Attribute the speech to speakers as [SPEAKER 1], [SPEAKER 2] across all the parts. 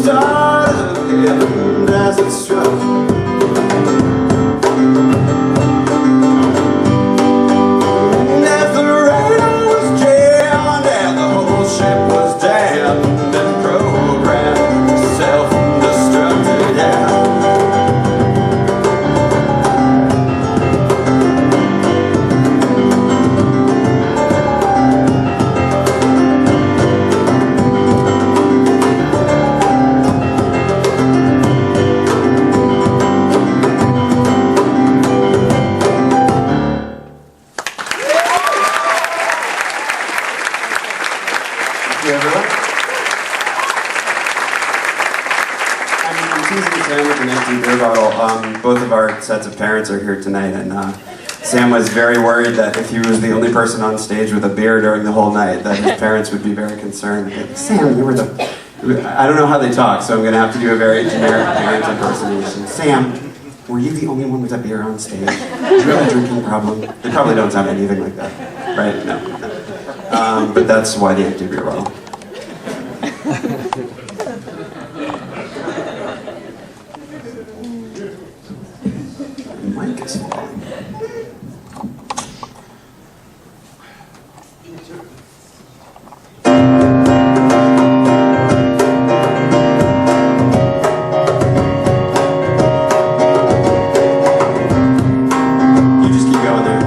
[SPEAKER 1] start of heaven as it struck.
[SPEAKER 2] Both of our sets of parents are here tonight, and Sam was very worried that if he was the only person on stage with a beer during the whole night, that his parents would be very concerned. Like, Sam, you were the... I don't know how they talk, so I'm going to have to do a very generic parent impersonation. Sam, were you the only one with a beer on stage? Do you have a drinking problem? They probably don't sound anything like that, right? No. But that's why the empty beer bottle. Mic is falling. You just keep going there.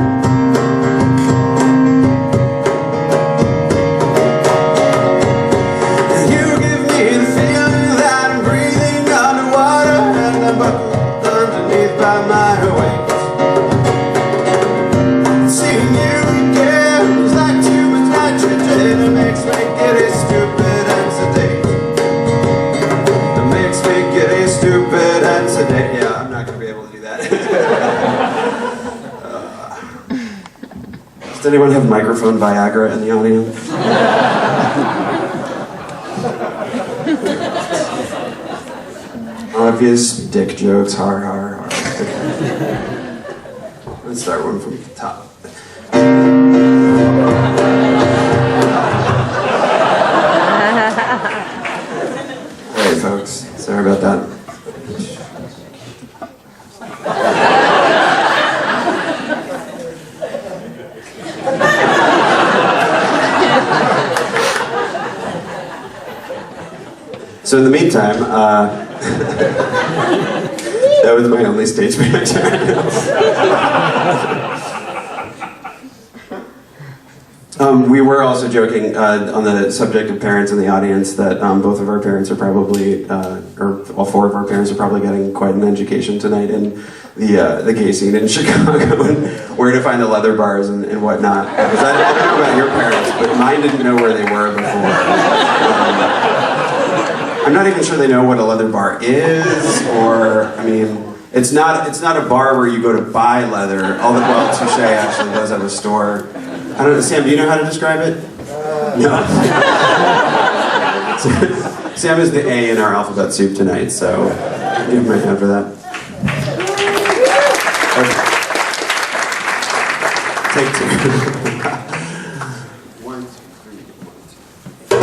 [SPEAKER 2] You give me the feeling that I'm breathing underwater and I'm buckled underneath by my weight. Seeing you again is like too much nitrogen. It makes me giddy, stupid and sedate. It makes me giddy, stupid and sedate. Yeah, I'm not going to be able to do that. Does anyone have microphone Viagra in the audience? Obvious dick jokes, har har har. Okay. Let's start one from the top. Hey folks, sorry about that. So in the meantime, that was my only stage manager. We were also joking on the subject of parents in the audience that both of our parents are probably, or all four of our parents are probably getting quite an education tonight in the gay scene in Chicago and where to find the leather bars and whatnot. Because I don't know about your parents, but mine didn't know where they were before. I'm not even sure they know what a leather bar is, or, I mean, it's not a bar where you go to buy leather, although, well, Touché actually does have a store. I don't know, Sam, do you know how to describe it? No. Sam is the A in our alphabet soup tonight, so give him my hand for that. Okay. Take two. 1, 2, 3, 1, 2.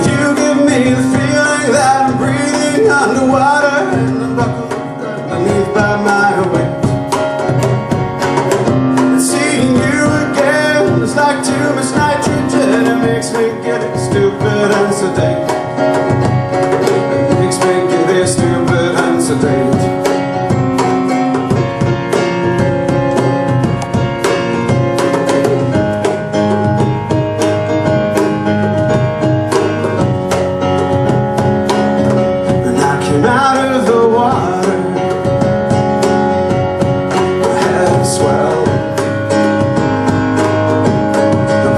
[SPEAKER 2] You give me the feeling that I'm breathing underwater and I'm buckled underneath by my weight. And seeing you again is like too much nitrogen. It makes me giddy, stupid and sedate. It makes me giddy, stupid and sedate. Out of the water, my head swelled. The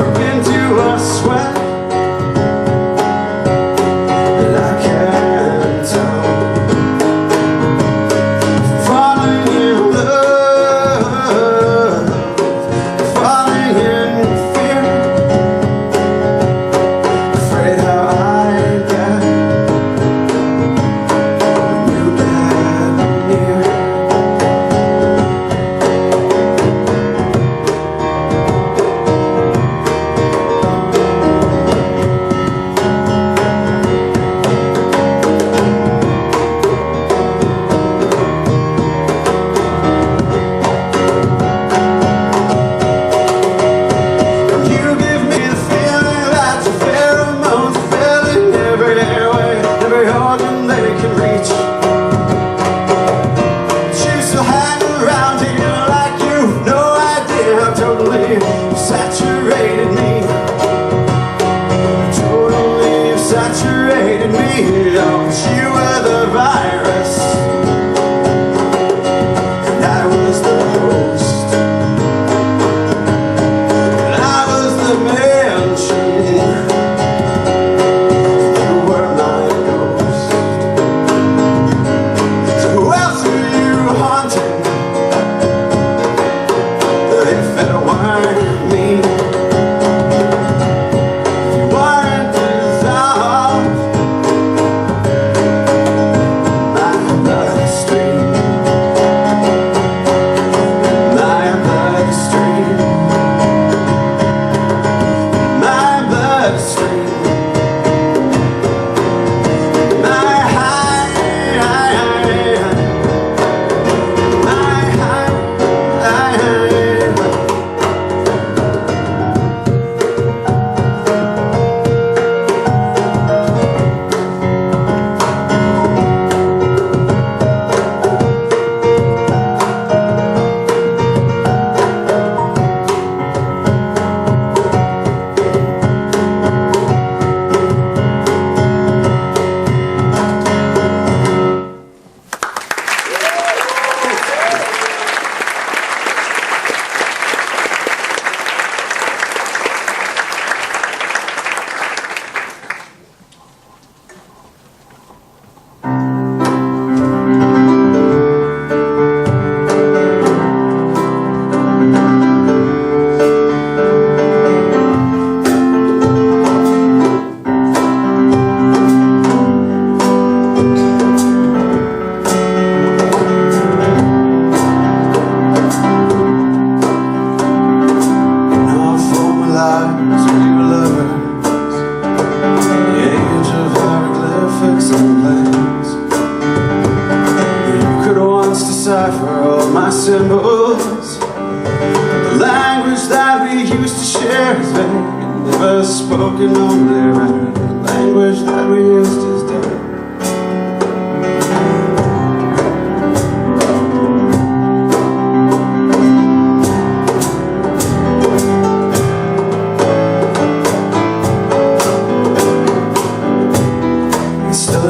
[SPEAKER 1] symbols. The language that we used to share is vague and never spoken, only read. The language that we used is dead.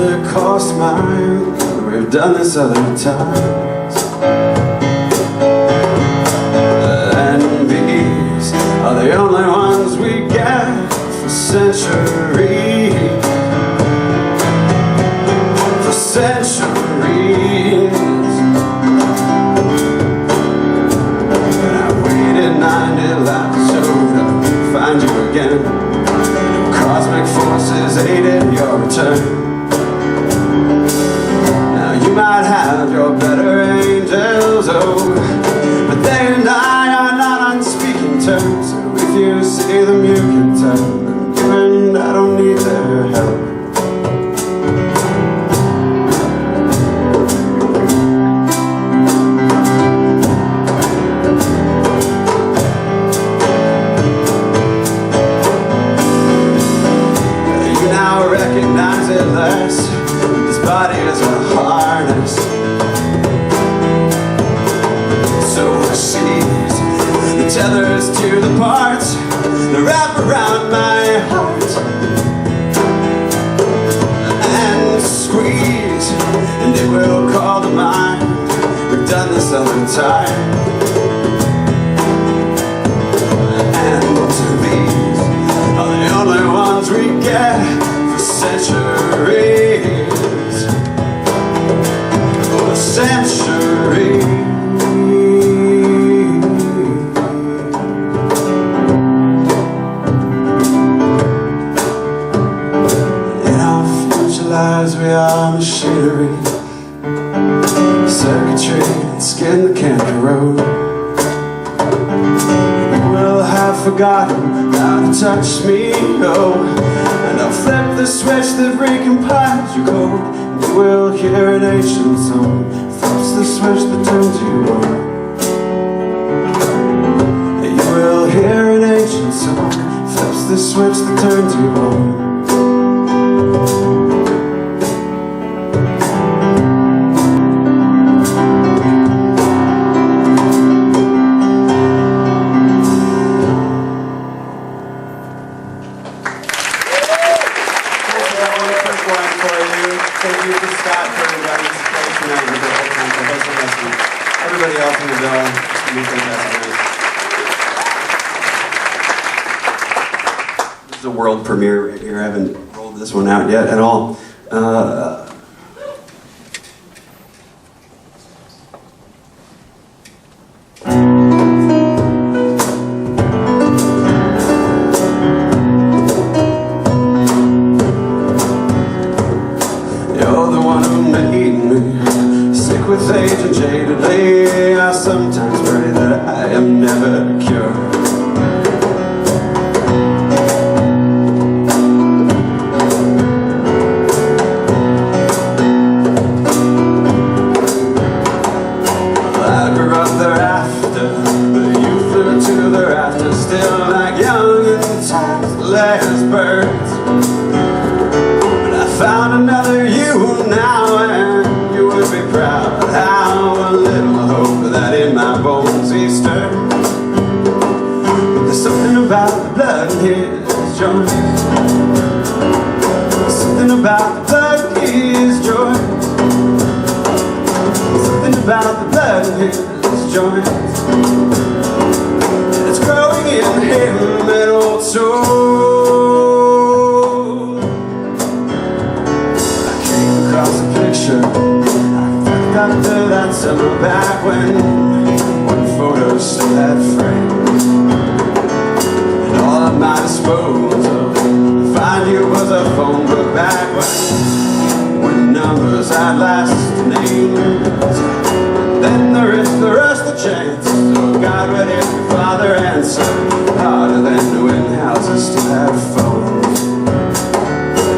[SPEAKER 1] It cost mine. We've done this other times. Envies are the only ones we get for centuries. For centuries. And I waited 90 lives so that I could find you again. Cosmic forces aided your return. You might have your better angels, oh, but they and I are not on speaking terms. So if you see them, you can tell them you and I don't need their help. You now recognize it less. This body is a harness, so she's the tethers to the parts that wrap around my heart and squeeze, and it will call to mind. We've done this other time, and these are the only ones we get for centuries. Century. In our future lives we are machinery, circuitry and skin that can't corrode. You will have forgotten how to touch me, oh, and I'll flip the switch that recompiles your code. You will hear an ancient song. Flips the switch that turns you on. You will hear an ancient song. Flips the switch that turns you on.
[SPEAKER 2] Thank you to Scott for inviting us to play tonight and for hosting us, and everybody else in the building. It's been fantastic. This is a world premiere right here. I haven't rolled this one out yet at all.
[SPEAKER 1] With age and jadedly, I sometimes pray that I am never cured. I grew up thereafter, but you flew to the rafters, still like young and tasteless birds. But I found another you now, and you would be proud. How a little hope that in my bones he stirred. But there's something about the blood in his joints. There's something about the blood in his joints. Something about the blood in his joints. It's growing in him, an old soul. I came across a picture after that summer back when one photo still had frame. And all at my disposal to find you was a phone book back when numbers had last names. Then there is the rest of chance. So God, what if your father answered? Harder than to win houses to have phones.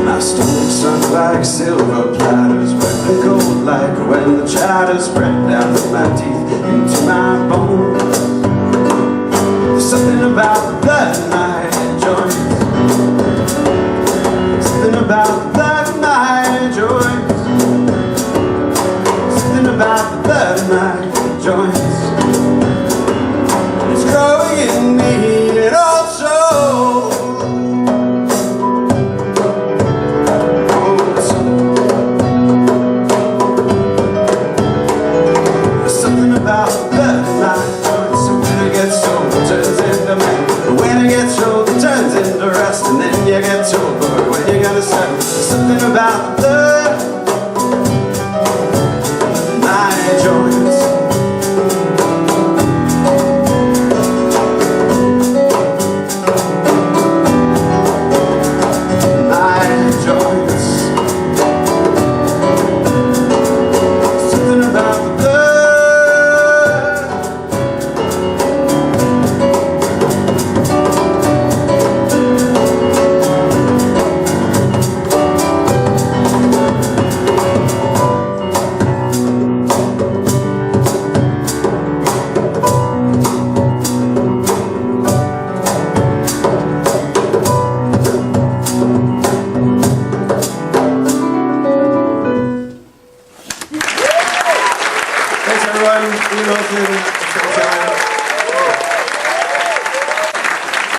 [SPEAKER 1] My stomach sunk like silver platters, wet and cold. like when the chowder spread down from my teeth into my bones. There's something about the blood in my joints. Something about the blood in my joints. Something about the blood in my joints. It's growing in me and also something about the blood in my joints. So when it gets old, it turns into man. But when it gets old, it turns into rust. And then you get told, boy, when you gonna settle? There's something about the blood in my joints. My joints. Something about the blood. Thanks everyone. Ian Olsen,